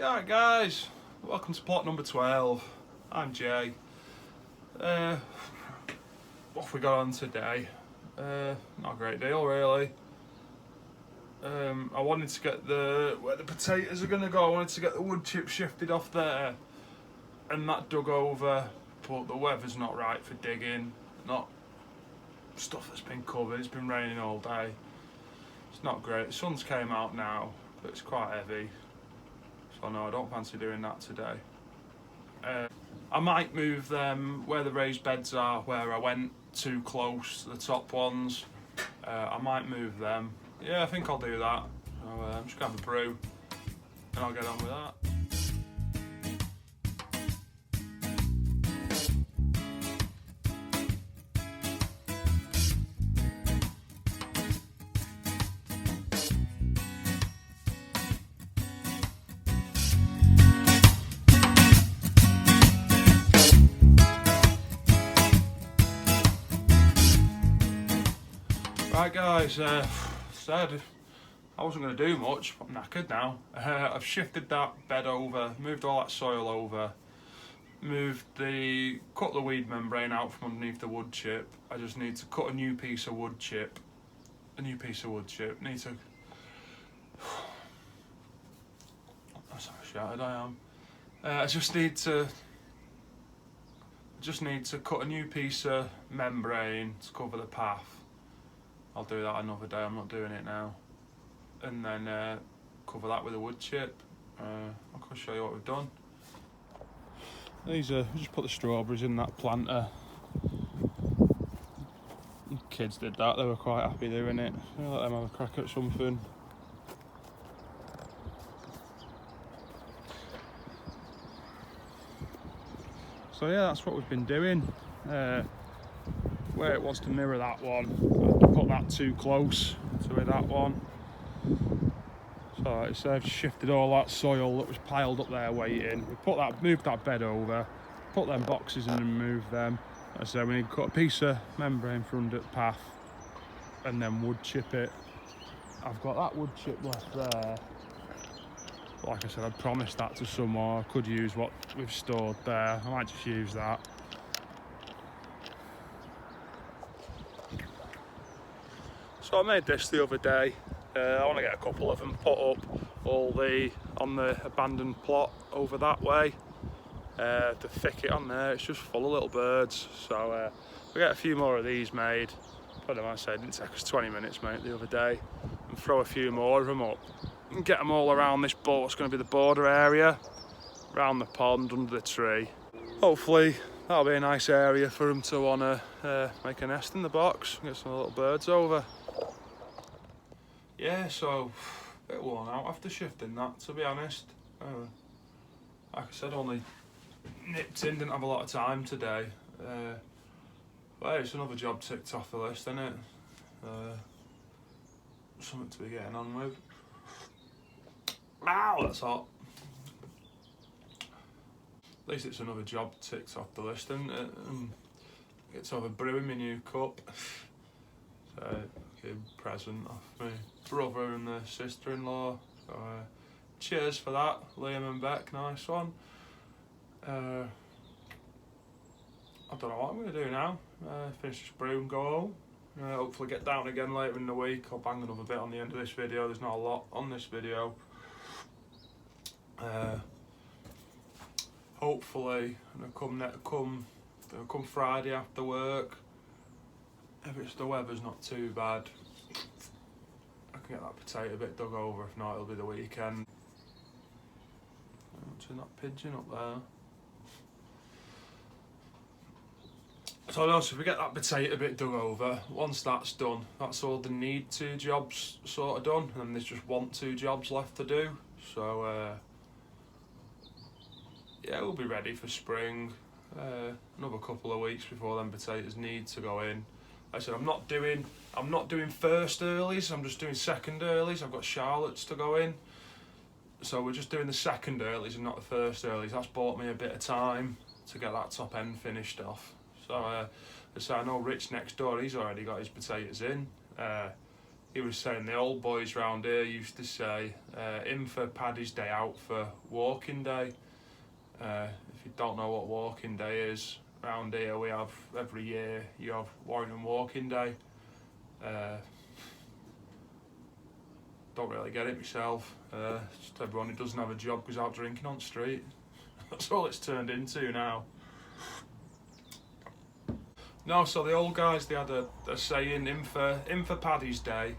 Alright guys, welcome to plot number 12. I'm Jay. What have we got on today? Not a great deal really. I wanted to get where the potatoes are going to go, I wanted to get the wood chip shifted off there and that dug over, but the weather's not right for digging, not stuff that's been covered, it's been raining all day. It's not great, the sun's came out now, but it's quite heavy. So no, I don't fancy doing that today. I might move them where the raised beds are, where I went too close, the top ones. I might move them. Yeah, I think I'll do that. So, I'm just going to have a brew and I'll get on with that. Right guys, said I wasn't going to do much, but I'm knackered now. I've shifted that bed over, moved all that soil over, cut the weed membrane out from underneath the wood chip. I just need to cut a new piece of wood chip. Need to... That's how shattered I am. I just need to cut a new piece of membrane to cover the path. I'll do that another day, I'm not doing it now. And then cover that with a wood chip. I can show you what we've done. These are, we just put the strawberries in that planter. The kids did that, they were quite happy doing it. I'll let them have a crack at something. So yeah, that's what we've been doing. Where it was to mirror that one, I put that too close to that one. So I've shifted all that soil that was piled up there waiting. We moved that bed over, put them boxes in and moved them. Like I said, we need to cut a piece of membrane from under the path and then wood chip it. I've got that wood chip left there. But like I said, I'd promised that to someone. I could use what we've stored there. I might just use that. So I made this the other day. I want to get a couple of them put up on the abandoned plot over that way. The thicket on there, it's just full of little birds. So we get a few more of these made. But like I said, it didn't take us 20 minutes, mate, the other day. And throw a few more of them up and get them all around this what's going to be the border area, around the pond, under the tree. Hopefully that'll be a nice area for them to want to make a nest in the box, get some little birds over. Yeah, so a bit worn out after shifting that, to be honest. Like I said, only nipped in, didn't have a lot of time today. But it's another job ticked off the list, isn't it? Something to be getting on with. Ow, that's hot. At least it's another job ticked off the list, isn't it? And get to have a brew in my new cup. So, present off my brother and the sister-in-law. So, cheers for that, Liam and Beck, nice one. I don't know what I'm going to do now. Finish this brew and go home. Hopefully get down again later in the week. I'll bang another bit on the end of this video. There's not a lot on this video. Hopefully, come Friday after work, if the weather's not too bad, I can get that potato bit dug over. If not, it'll be the weekend. Watching that pigeon up there. So if we get that potato bit dug over, once that's done, that's all the need to jobs sort of done, and then there's just want to jobs left to do. So yeah, we'll be ready for spring. Another couple of weeks before them potatoes need to go in. Like I said, I'm not doing first earlies, I'm just doing second earlies. I've got Charlottes to go in. So we're just doing the second earlies and not the first earlies. That's bought me a bit of time to get that top end finished off. So I know Rich next door, he's already got his potatoes in. he was saying the old boys round here used to say, in for Paddy's Day, out for Walking Day. If you don't know what Walking Day is, round here we have, every year, you have Warrington Walking Day. Don't really get it myself. Just everyone who doesn't have a job goes out drinking on the street. That's all it's turned into now. No, so the old guys, they had a saying, in for Paddy's Day,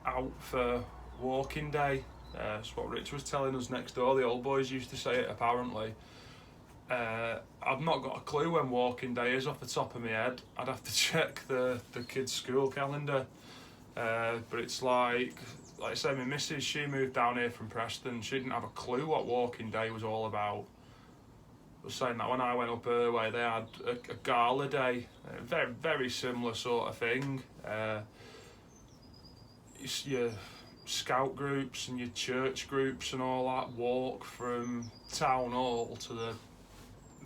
out for Walking Day. That's what Rich was telling us next door. The old boys used to say it, apparently. I've not got a clue when Walking Day is off the top of my head. I'd have to check the kids' school calendar. But it's like I say, my missus, she moved down here from Preston. She didn't have a clue what Walking Day was all about. I was saying that when I went up her way, they had a gala day, a very, very similar sort of thing. Your scout groups and your church groups and all that walk from town hall to the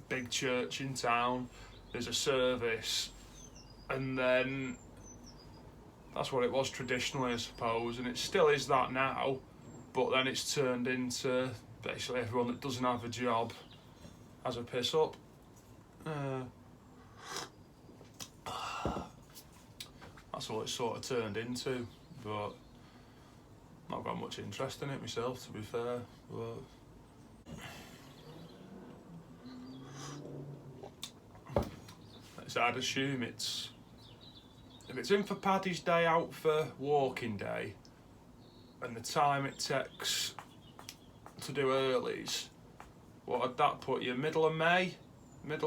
big church in town. There's a service, and then that's what it was traditionally, I suppose, and it still is that now, but then it's turned into basically everyone that doesn't have a job has a piss up. That's what it's sort of turned into, but not got much interest in it myself, to be fair. But I'd assume if it's in for Paddy's Day, out for Walking Day, and the time it takes to do earlies, what would that put you? Middle of May? May,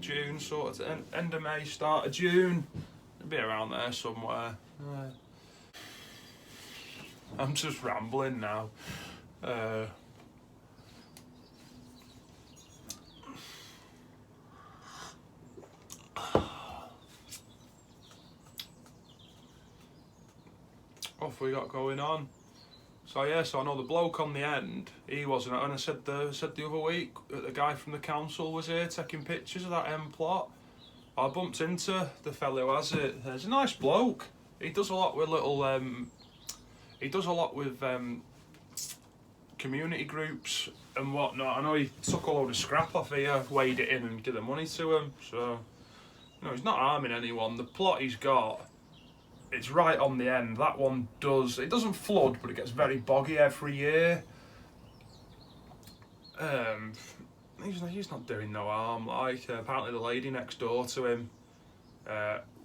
June, sort of, end of May, start of June. It'd be around there somewhere. I'm just rambling now. What have we got going on? So I know the bloke on the end, he wasn't, and I said the other week that the guy from the council was here taking pictures of that end plot. I bumped into the fellow who has it. He's a nice bloke. He does a lot with community groups and whatnot. I know he took a load of scrap off here, weighed it in and give the money to him. So, he's not harming anyone. The plot he's got, it's right on the end. That one it doesn't flood, but it gets very boggy every year. He's not doing no harm. Apparently the lady next door to him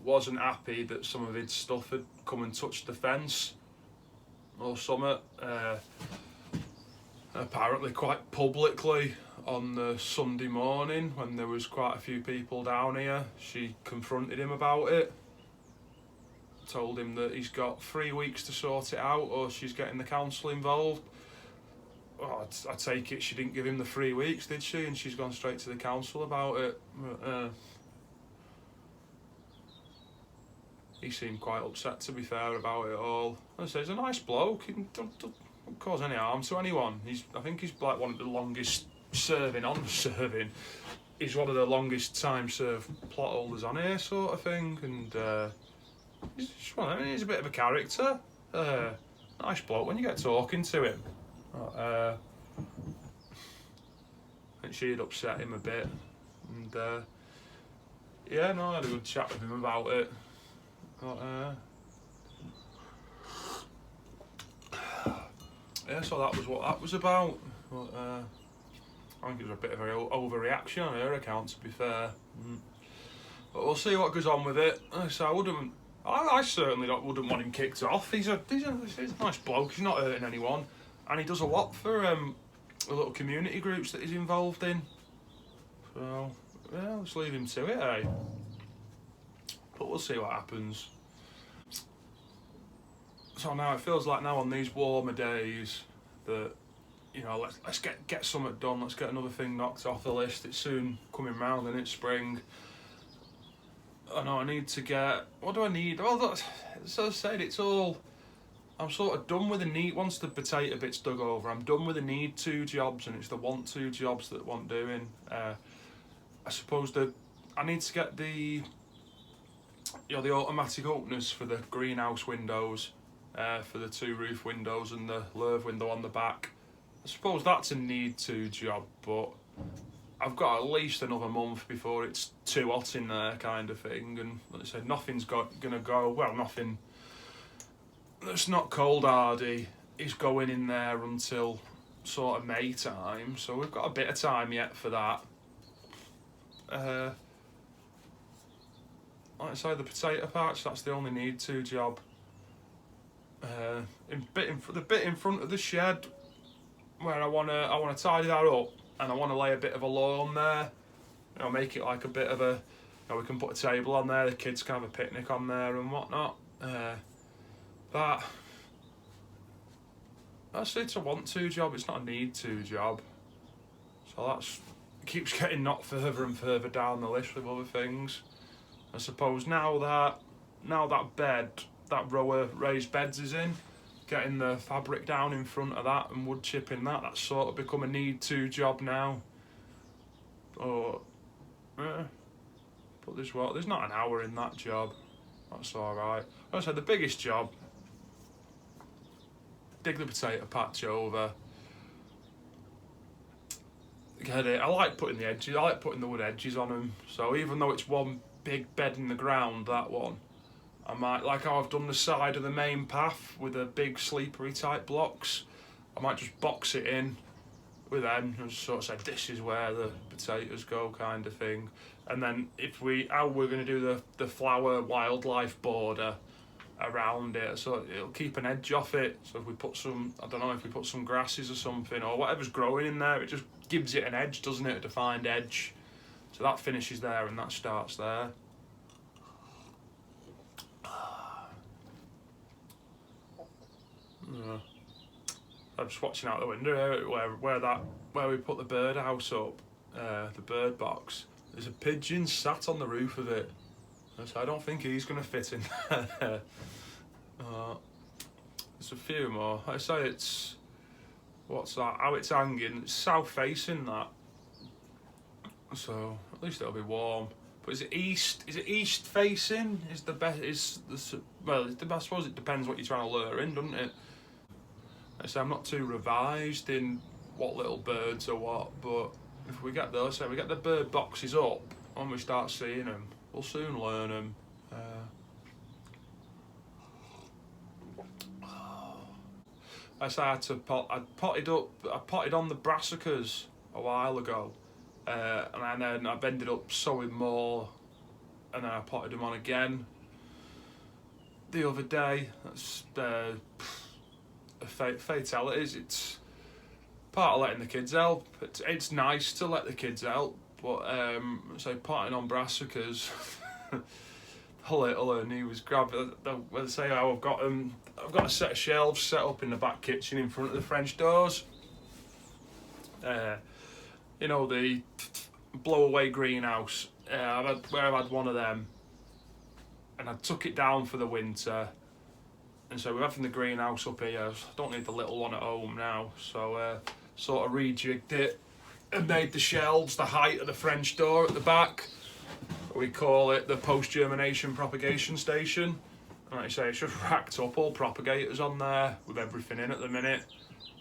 wasn't happy that some of his stuff had come and touched the fence or something. Apparently quite publicly on the Sunday morning when there was quite a few people down here, she confronted him about it. Told him that he's got 3 weeks to sort it out or she's getting the council involved. Well, I take it she didn't give him the 3 weeks, did she? And she's gone straight to the council about it. He seemed quite upset, to be fair, about it all. I say he's a nice bloke. He don't cause any harm to anyone. I think he's like one of the longest serving. He's one of the longest time served plot holders on here, sort of thing. And he's a bit of a character. Nice bloke when you get talking to him. I think she'd upset him a bit, and I had a good chat with him about it. So that was what that was about. I think it was a bit of an overreaction on her account, to be fair. But we'll see what goes on with it. So I certainly wouldn't want him kicked off. He's a nice bloke. He's not hurting anyone, and he does a lot for the little community groups that he's involved in. So let's leave him to it, eh? But we'll see what happens. So now it feels like on these warmer days that let's get something done. Let's get another thing knocked off the list. It's soon coming round, and it's spring. I know I need to get. What do I need? Well, as I said, it's all. I'm sort of done with the need. Once the potato bit's dug over, I'm done with the need to jobs, and it's the want to jobs that want doing. I suppose that I need to get the the automatic openers for the greenhouse windows, for the 2 roof windows and the lathe window on the back. I suppose that's a need to job, but I've got at least another month before it's too hot in there, kind of thing. And like I said, nothing's gonna go, well, nothing that's not cold hardy is going in there until sort of May time, so we've got a bit of time yet for that. Like I say, the potato patch, that's the only need to job. The bit in front of the shed, where I wanna tidy that up, and I wanna lay a bit of a lawn there. Make it like a bit of a, we can put a table on there, the kids can have a picnic on there and whatnot. It's a want to job, it's not a need to job. So it keeps getting knocked further and further down the list with other things. I suppose now that row of raised beds is in, getting the fabric down in front of that and wood chipping that's sort of become a need to job now. But there's not an hour in that job. That's alright. Like I said, the biggest job, dig the potato patch over, get it. I like putting the edges, I like putting the wood edges on them. So even though it's one big bed in the ground, that one, I might, like how I've done the side of the main path with the big sleepery type blocks, I might just box it in with them and sort of say this is where the potatoes go, kind of thing. And then how we're going to do the flower wildlife border around it, so it'll keep an edge off it. So if we put some, I don't know, if we put some grasses or something or whatever's growing in there, it just gives it an edge, doesn't it, a defined edge. So that finishes there and that starts there. I'm just watching out the window where we put the birdhouse up, the bird box. There's a pigeon sat on the roof of it. So I don't think he's going to fit in there. There's a few more. I say what's that? How it's hanging? It's south facing, that. So at least it'll be warm. But is it east? Is it east facing? Is the best? I suppose it depends what you're trying to lure in, doesn't it? I say I'm not too revised in what little birds or what, but if we get those, we get the bird boxes up, when we start seeing them, we'll soon learn them. I potted on the brassicas a while ago, and then I've ended up sowing more, and then I potted them on again the other day. That's fatalities. It's part of letting the kids help. It's nice to let the kids help, but so potting on brassicas, little and he was grabbing. Let's say I've got a set of shelves set up in the back kitchen in front of the French doors. The blow away greenhouse. I've had one of them, and I took it down for the winter. And so we're having the greenhouse up here. I don't need the little one at home now, so sort of rejigged it and made the shelves the height of the French door at the back. We call it the post-germination propagation station. Like I say, it's just racked up all propagators on there with everything in at the minute.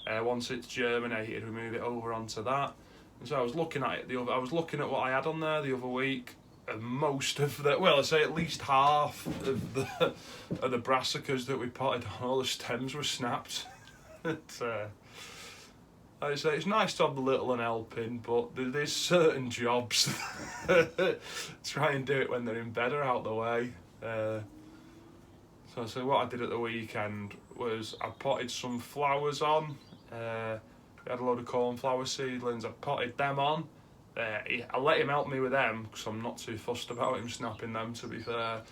Once it's germinated, we move it over onto that. And so I was looking at it I was looking at what I had on there the other week. And most of I'd say at least half of the brassicas that we potted on, all the stems were snapped. Like I say, it's nice to have the little one helping, but there's certain jobs. Try and do it when they're in bed or out the way. So what I did at the weekend was I potted some flowers on. We had a load of cornflower seedlings. I potted them on. I let him help me with them because I'm not too fussed about him snapping them, to be fair.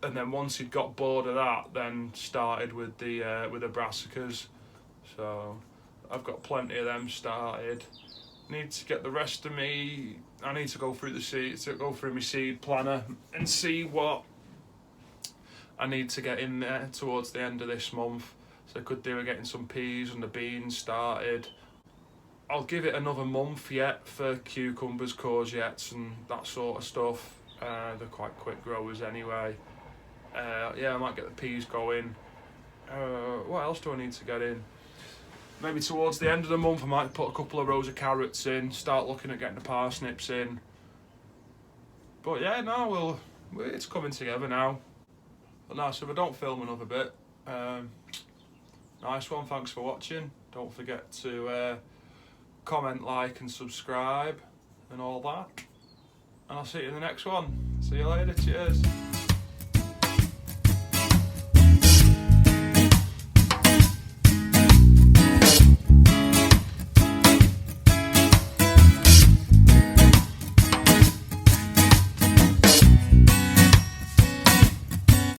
And then once he'd got bored of that, then started with the brassicas. So I've got plenty of them started. Need to get the rest of me. I need to go through my seed planner and see what I need to get in there towards the end of this month. So I could do with getting some peas and the beans started. I'll give it another month yet for cucumbers, courgettes and that sort of stuff. They're quite quick growers anyway. Yeah, I might get the peas going. What else do I need to get in? Maybe towards the end of the month I might put a couple of rows of carrots in, start looking at getting the parsnips in. But yeah, no, it's coming together now. But no, so if I don't film another bit, nice one, thanks for watching. Don't forget to comment, like and subscribe and all that. And I'll see you in the next one. See you later, cheers.